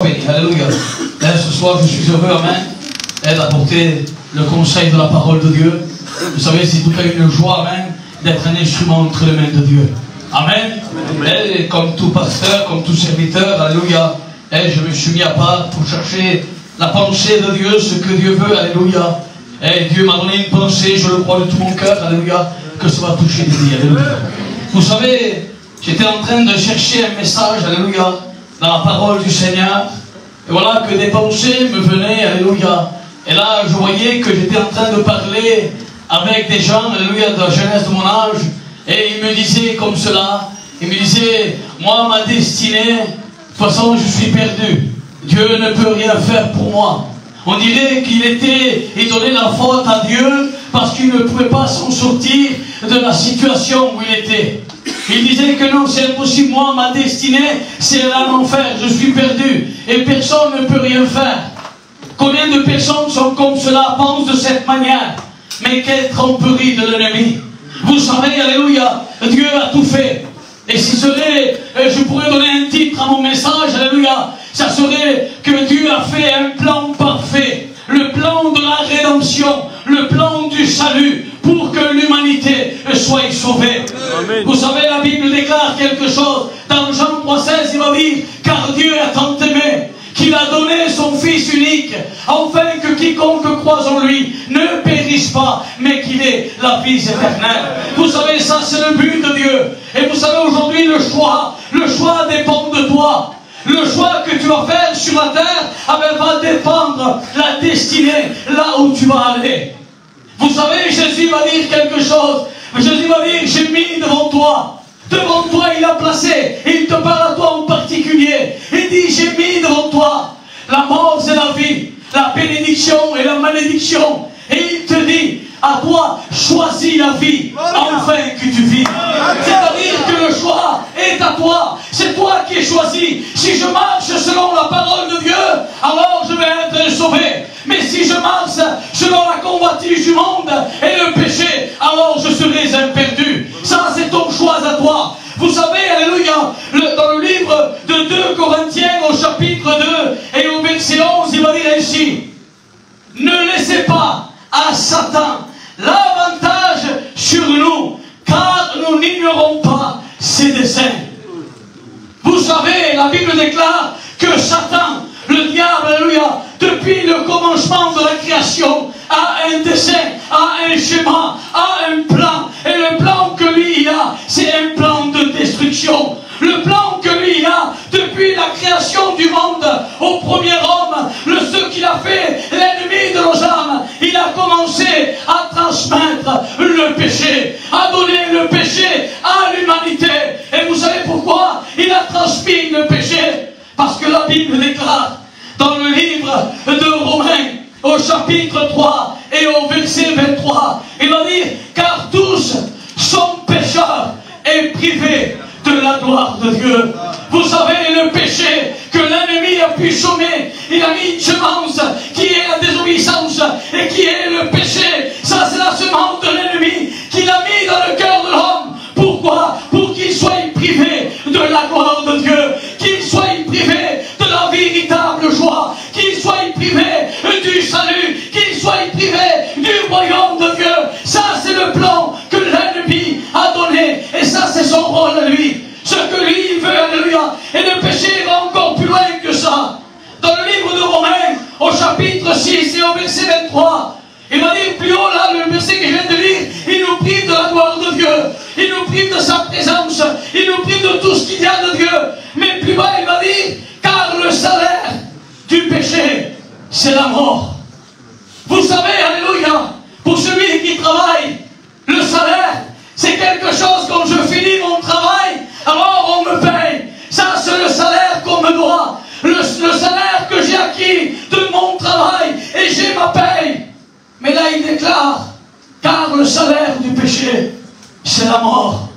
Alléluia. Ce soir, je suis heureux, amen, d'apporter le conseil de la parole de Dieu. Vous savez, c'est tout à une joie, amen, d'être un instrument entre les mains de Dieu. Amen. Et comme tout pasteur, comme tout serviteur, alléluia, je me suis mis à part pour chercher la pensée de Dieu, ce que Dieu veut, alléluia. Et Dieu m'a donné une pensée, je le crois de tout mon cœur, alléluia, que ça va toucher les vies, alléluia. Vous savez, j'étais en train de chercher un message, alléluia, dans la parole du Seigneur. Et voilà que des pensées me venaient, alléluia. Et là, je voyais que j'étais en train de parler avec des gens, alléluia, de la jeunesse de mon âge. Et ils me disaient comme cela, ils me disaient, moi, ma destinée, de toute façon, je suis perdu. Dieu ne peut rien faire pour moi. On dirait il donnait la faute à Dieu parce qu'il ne pouvait pas s'en sortir de la situation où il était. Il disait que non, c'est impossible, moi, ma destinée, c'est l'enfer, je suis perdu. Et personne ne peut rien faire. Combien de personnes sont comme cela, pensent de cette manière? Mais quelle tromperie de l'ennemi. Vous savez, alléluia, Dieu a tout fait. Et si je pourrais donner un titre à mon message, alléluia, ça serait que Dieu a fait un plan parfait. Le plan de la rédemption, le plan du salut, pour que l'humanité soit sauvée. Amen. Vous savez, la Bible déclare quelque chose. Dans Jean 3,16, il va dire, car Dieu a tant aimé, qu'il a donné son Fils unique, afin que quiconque croise en lui ne périsse pas, mais qu'il ait la vie éternelle. Vous savez, ça c'est le but de Dieu. Et vous savez, aujourd'hui, le choix dépend de toi. Le choix que tu vas faire sur la terre va dépendre la destinée, là où tu vas aller. Vous savez, Jésus va dire quelque chose. Jésus va dire, j'ai mis devant toi. Devant toi, il a placé. Et il te parle à toi en particulier. Il dit, j'ai mis devant toi. La mort, c'est la vie. La bénédiction et la malédiction. Et il te dit, à toi, choisis la vie, afin que tu vives. C'est-à-dire que le choix est à toi. C'est toi qui es choisi. Si je marche selon la parole de Dieu, alors je vais être sauvé. Mais si je marche selon la convoitise du monde et le péché, alors je serai un perdu. Ça, c'est ton choix à toi. Vous savez, alléluia, dans le livre de 2 Corinthiens au chapitre 2 et au verset 11, il va dire ainsi, ne laissez pas à Satan l'avantage sur nous, car nous n'ignorons pas ses desseins. Vous savez, la Bible déclare que Satan, le diable, alléluia, depuis le commencement de la création, a un dessein, a un schéma, a un plan. Et le plan que lui il a, c'est un plan de destruction. Le plan que lui il a, depuis la création du monde, au premier homme, ce qu'il a fait, l'ennemi de nos âmes, il a commencé à transmettre le péché, à donner le péché à l'humanité. Et vous savez pourquoi il a transmis le péché? Parce que la Bible déclare, dans le livre de Romains, au chapitre 3 et au verset 23, il va dire, car tous sont pécheurs et privés de la gloire de Dieu. Vous savez, le péché que l'ennemi a pu semer, il a mis une semence qui est la désobéissance et qui est le péché. Ça, c'est la semence de l'ennemi qu'il a mis dans le cœur de l'homme. Pourquoi? Pour qu'il soit privé de la gloire de Dieu, qu'il soit privé de la véritable joie, qu'il soit privé du salut, qu'il soit privé du royaume de Dieu. Ça, c'est le plan que l'ennemi a donné. Et ça, c'est son rôle à lui. Ce que lui, il veut, alléluia. Et le péché va encore plus loin que ça. Dans le livre de Romains, au chapitre 6 et au verset 23, il va dire plus haut là, le verset que je viens de lire, il nous prive de la gloire de Dieu, il nous prive de sa présence, il nous prive de tout ce qu'il y a de Dieu. Mais plus bas, il va dire, car le salaire du péché, c'est la mort. Vous savez, alléluia, pour celui qui travaille, le salaire, c'est quelque chose quand je finis mon travail, alors on me paye. Ça, c'est le salaire qu'on me doit. Le salaire que j'ai acquis de mon travail, et j'ai ma paye. Mais là, il déclare, car le salaire du péché, c'est la mort.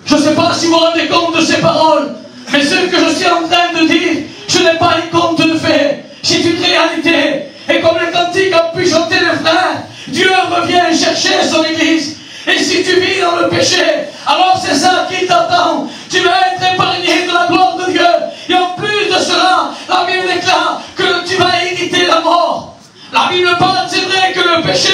Je ne sais pas si vous vous rendez compte de ces paroles, mais ce que je suis en train de dire, je n'ai pas un conte de fait, c'est une réalité. Et comme le cantique a pu chanter le frère, Dieu revient chercher son église. Et si tu vis dans le péché, alors c'est ça qui t'attend. Tu vas être épargné de la gloire de Dieu. Et en plus de cela, La Bible déclare que tu vas hériter la mort. La Bible parle, c'est vrai, que le péché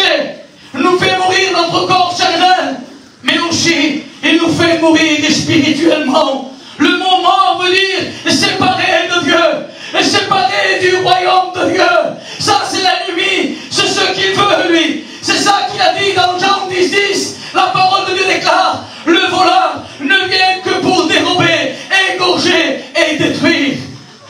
nous fait mourir notre corps charnel, mais aussi il nous fait mourir spirituellement. Le mot mort veut dire séparé de Dieu, séparé du royaume de Dieu. Ça c'est l'ennemi, c'est ce qu'il veut lui. C'est ça qu'il a dit dans Jean 10:10. La parole de Dieu déclare, le voleur ne vient que pour dérober, égorger et détruire.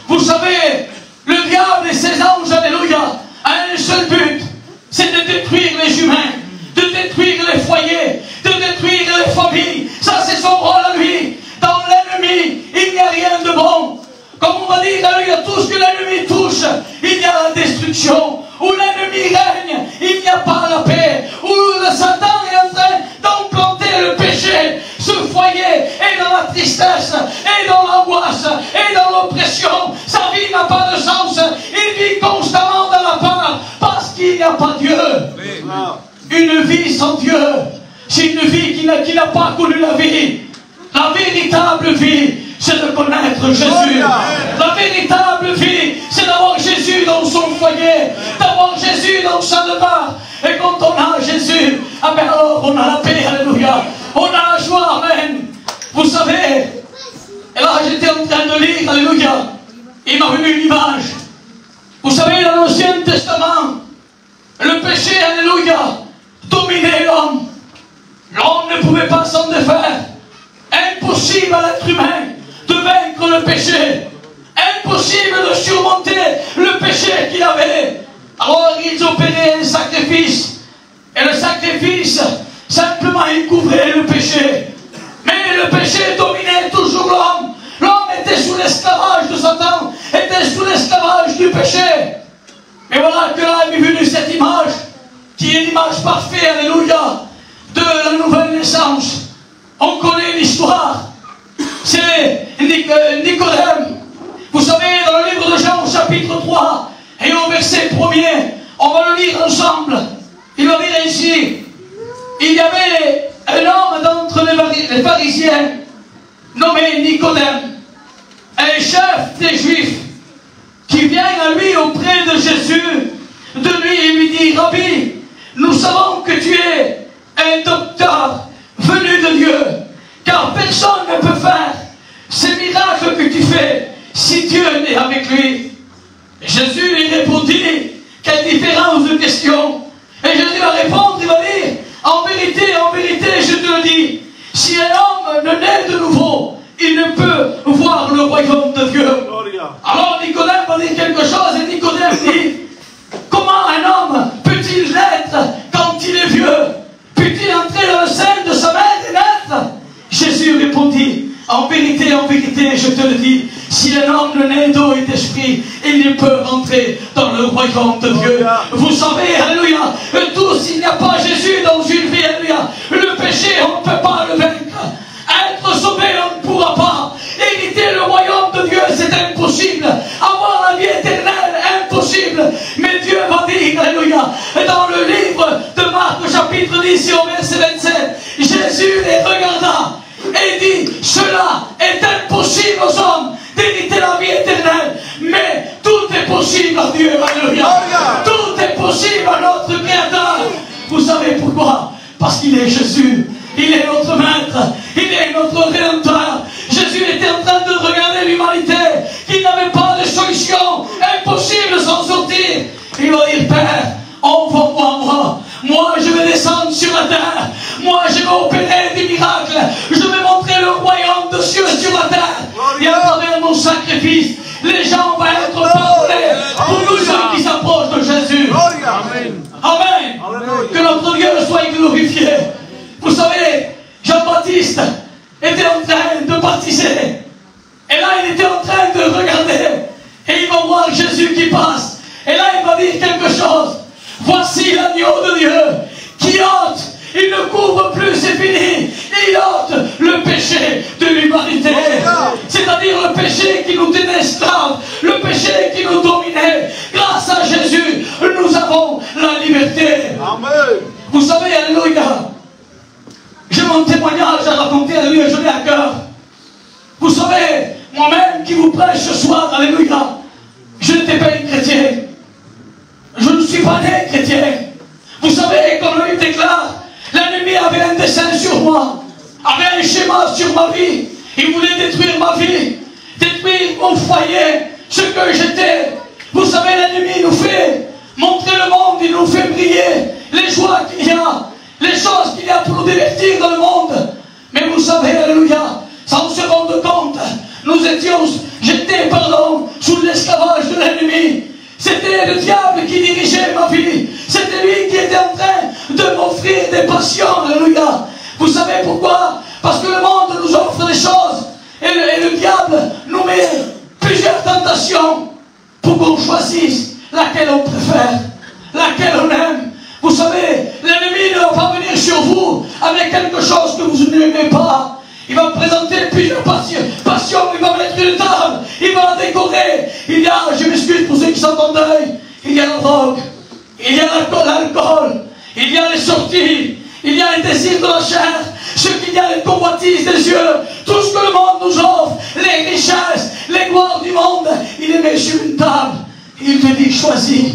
Vous savez, le diable et ses anges, alléluia, a un seul but, c'est de détruire les humains, de détruire les foyers, de détruire les familles. Ça c'est son rôle à lui. Dans l'ennemi, il n'y a rien de bon. Comme on va dire, alléluia, tout ce que l'ennemi touche, il y a la destruction. Où l'ennemi règne, il n'y a pas la paix. Où le Satan est en train d'implanter le péché, ce foyer est dans la tristesse, et dans l'angoisse, et dans l'oppression. Sa vie n'a pas de sens. Il vit constamment dans la peur, parce qu'il n'y a pas Dieu. Une vie sans Dieu, c'est une vie qui n'a pas connu la vie. La véritable vie, c'est de connaître Jésus. La véritable vie, c'est d'avoir Jésus dans son foyer, d'avoir Jésus dans sa demeure. Et quand on a Jésus, ah ben alors on a la paix, alléluia. On a la joie, amen. Vous savez, et là j'étais en train de lire, alléluia, il m'a venu une image. Vous savez, dans l'Ancien Testament, le péché, alléluia, dominait l'homme. L'homme ne pouvait pas s'en défaire. Impossible à l'être humain de vaincre le péché. Impossible de surmonter le péché qu'il avait. Alors ils opéraient un sacrifice. Et le sacrifice, simplement, il couvrait le péché. Mais le péché dominait toujours l'homme. L'homme était sous l'esclavage de Satan, était sous l'esclavage du péché. Et voilà que là est venue cette image, qui est l'image parfaite, alléluia, de la nouvelle naissance. On connaît l'histoire. C'est Nicodème. Vous savez, dans le livre de Jean, au chapitre 3, et au verset 1er, on va le lire ensemble. Il va dire ainsi: il y avait un homme d'entre les pharisiens, nommé Nicodème, un chef des Juifs, qui vient à lui auprès de Jésus, de lui et lui dit: Rabbi, nous savons que tu es un docteur venu de Dieu, car personne ne peut faire ces miracles que tu fais si Dieu n'est avec lui. Et Jésus lui répondit: quelle différence de question. Et Jésus va répondre, il va dire: en vérité, je te le dis, si un homme ne naît de nouveau, il ne peut voir le royaume de Dieu. Alors Nicodème va dire quelque chose, et Nicodème dit: comment un homme peut-il naître quand il est vieux? Peut-il entrer dans le sein de sa mère et naître? Jésus répondit: en vérité, je te le dis, si un homme ne naît d'eau et d'esprit, il ne peut rentrer dans le royaume de Dieu. Vous savez, alléluia, tous, il n'y a pas Jésus dans une vie, alléluia. Le péché, on ne peut pas le vaincre. Être sauvé, on ne pourra pas. Hériter le royaume de Dieu, c'est impossible. Avoir la vie éternelle, impossible. Mais Dieu va dire, alléluia, dans le livre de Marc, chapitre 10, au verset 27, Jésus les regarda et dit: cela est impossible aux hommes d'hériter la vie éternelle, mais tout est possible à Dieu, alléluia. Tout est possible à notre Créateur. Vous savez pourquoi? Parce qu'il est Jésus. Il est notre maître, il est notre rédempteur. Jésus était en train de regarder l'humanité, qui n'avait pas de solution, impossible de s'en sortir. Il va dire: Père, envoie-moi. Moi, je vais descendre sur la terre. Moi, je vais opérer des miracles. Je vais montrer le royaume de Dieu sur la terre. Et à travers mon sacrifice, les gens vont être pardonnés pour tous ceux qui s'approchent de Jésus. Amen. Amen. Que notre Dieu soit glorifié. Vous savez, Jean-Baptiste était en train de baptiser. Et là, il était en train de regarder. Et il va voir Jésus qui passe. Et là, il va dire quelque chose. Voici l'agneau de Dieu qui ôte. Il ne couvre plus, c'est fini. Il ôte le péché de l'humanité. C'est-à-dire le péché qui nous tenait esclaves, le péché qui nous dominait. Grâce à Jésus, nous avons la liberté. Amen. Vous savez, alléluia, j'ai mon témoignage à raconter, alléluia, je l'ai à cœur. Vous savez, moi-même qui vous prêche ce soir, alléluia, pas né chrétien. Vous savez, comme le livre déclare, l'ennemi avait un dessein sur moi, avait un schéma sur ma vie. Il voulait détruire ma vie, détruire mon foyer, ce que j'étais. Vous savez, l'ennemi nous fait montrer le monde, il nous fait briller les joies qu'il y a, les choses qu'il y a pour nous divertir dans le monde. Mais vous savez, alléluia, sans se rendre compte, j'étais, sous l'esclavage de l'ennemi. C'était le diable qui dirigeait ma vie. C'était lui qui était en train de m'offrir des passions, alléluia. Vous savez pourquoi? Parce que le monde nous offre des choses et le diable nous met plusieurs tentations pour qu'on choisisse laquelle on préfère, laquelle on aime. Vous savez, l'ennemi ne va pas venir sur vous avec quelque chose que vous n'aimez pas. Il va présenter plusieurs passions, il va mettre une table, il va la décorer. Il y a, je m'excuse pour ceux qui sont en deuil, il y a la drogue, il y a l'alcool, il y a les sorties, il y a les désirs de la chair, ce qu'il y a les convoitises des yeux, tout ce que le monde nous offre, les richesses, les gloires du monde, il les met sur une table. Il te dit, choisis.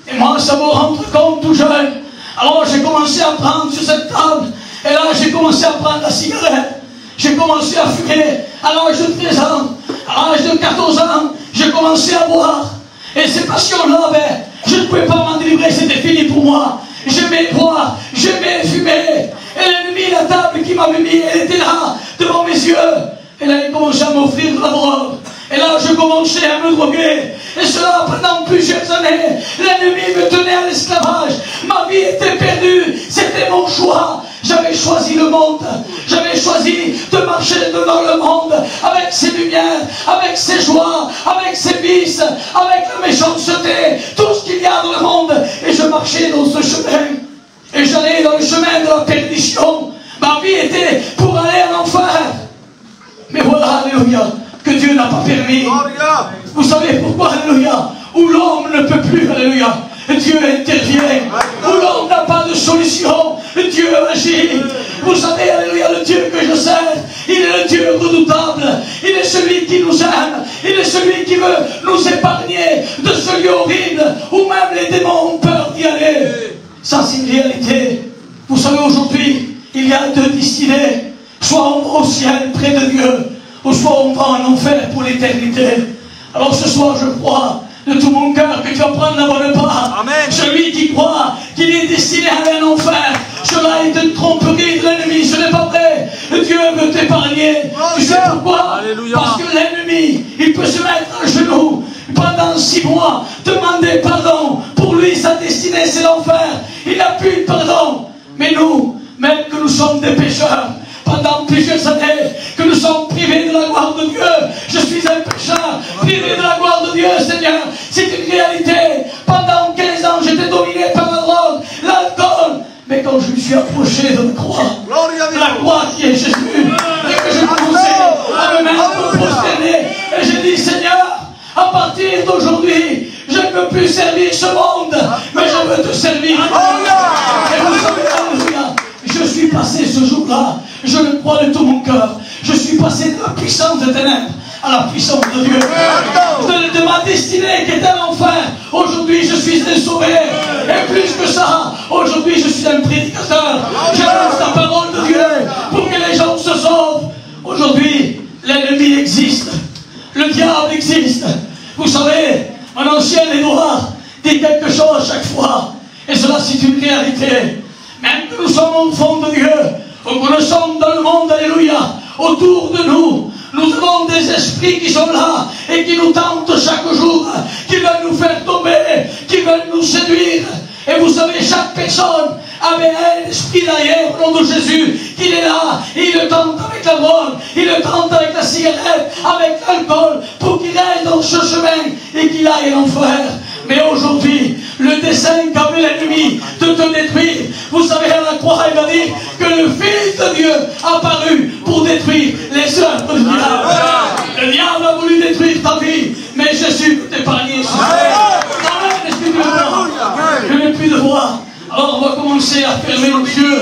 Et moi, ça me rendre compte tout jeune. Alors j'ai commencé à prendre sur cette table, et là j'ai commencé à prendre la cigarette. J'ai commencé à fumer à l'âge de 13 ans, à l'âge de 14 ans, j'ai commencé à boire. Et ces passions-là, je ne pouvais pas m'en délivrer, c'était fini pour moi. J'aimais boire, j'aimais fumer. Et l'ennemi, la table qui m'avait mis, elle était là, devant mes yeux. Et là, il commençait à m'offrir de la drogue. Et là, je commençais à me droguer. Et cela pendant plusieurs années. L'ennemi me tenait à l'esclavage. Ma vie était perdue. C'était mon choix. J'avais choisi le monde. J'avais choisi de marcher dans le monde avec ses lumières, avec ses joies, avec ses vices, avec la méchanceté, tout ce qu'il y a dans le monde. Et je marchais dans ce chemin. Et j'allais dans le chemin de la perdition. Ma vie était pour aller en enfer. Mais voilà, alléluia, que Dieu n'a pas permis. Vous savez pourquoi, alléluia? Où l'homme ne peut plus, alléluia, Dieu intervient. Où l'homme n'a pas de solution, Dieu agit. Vous savez, alléluia, le Dieu que je sers, il est le Dieu redoutable. Il est celui qui nous aime. Il est celui qui veut nous épargner de ce lieu horrible où même les démons ont peur d'y aller. Ça, c'est une réalité. Vous savez, aujourd'hui, il y a deux destinées. Soit on va au ciel près de Dieu, ou soit on va en enfer pour l'éternité. Alors ce soir, je crois de tout mon cœur que tu vas prendre la bonne part. Amen. Celui qui croit qu'il est destiné à aller en enfer, cela est une tromperie de l'ennemi, ce n'est pas vrai. Dieu veut t'épargner. Tu sais pourquoi? Alléluia. Parce que l'ennemi, il peut se mettre à genoux pendant 6 mois, demander pardon. Pour lui, sa destinée, c'est l'enfer. Il n'a plus de pardon. Mais nous, même que nous sommes des pécheurs, pendant plusieurs années, que nous sommes privés de la gloire de Dieu. Je suis un pécheur, privé de la gloire de Dieu, Seigneur. C'est une réalité. Pendant 15 ans, j'étais dominé par la drogue, l'alcool. Mais quand je me suis approché de la croix qui est Jésus, et que je commençais à me mettre prosterner, et j'ai dit, Seigneur, à partir d'aujourd'hui, je ne veux plus servir ce monde, mais je veux te servir. Et vous savez, alléluia, je suis passé ce jour-là, je le crois de tout mon cœur, je suis passé de la puissance des ténèbres à la puissance de Dieu, de ma destinée qui était l'enfer. Aujourd'hui, je suis un sauvé. Et plus que ça, aujourd'hui, je suis un prédicateur. J'annonce la parole de Dieu pour que les gens se sauvent. Aujourd'hui, l'ennemi existe. Le diable existe. Vous savez, mon ancien Édouard dit quelque chose chaque fois. Et cela, c'est une réalité. Même que nous sommes enfants de Dieu, ou que nous sommes dans le monde, alléluia, autour de nous, nous avons des esprits qui sont là et qui nous tentent chaque jour, qui veulent nous faire tomber, qui veulent nous séduire. Et vous savez, chaque personne avait un esprit derrière au nom de Jésus, qu'il est là, il le tente avec la drogue, il le tente avec la cigarette, avec l'alcool, pour qu'il aille dans ce chemin et qu'il aille en enfer. Mais aujourd'hui, le dessein qu'avait l'ennemi de te détruire, vous savez, à la croix, il va dire que le Fils de Dieu a apparu pour détruire les œuvres du diable. Le diable a voulu détruire ta vie, mais Jésus peut t'épargner. Je n'ai plus de voix. Alors on va commencer à fermer nos yeux.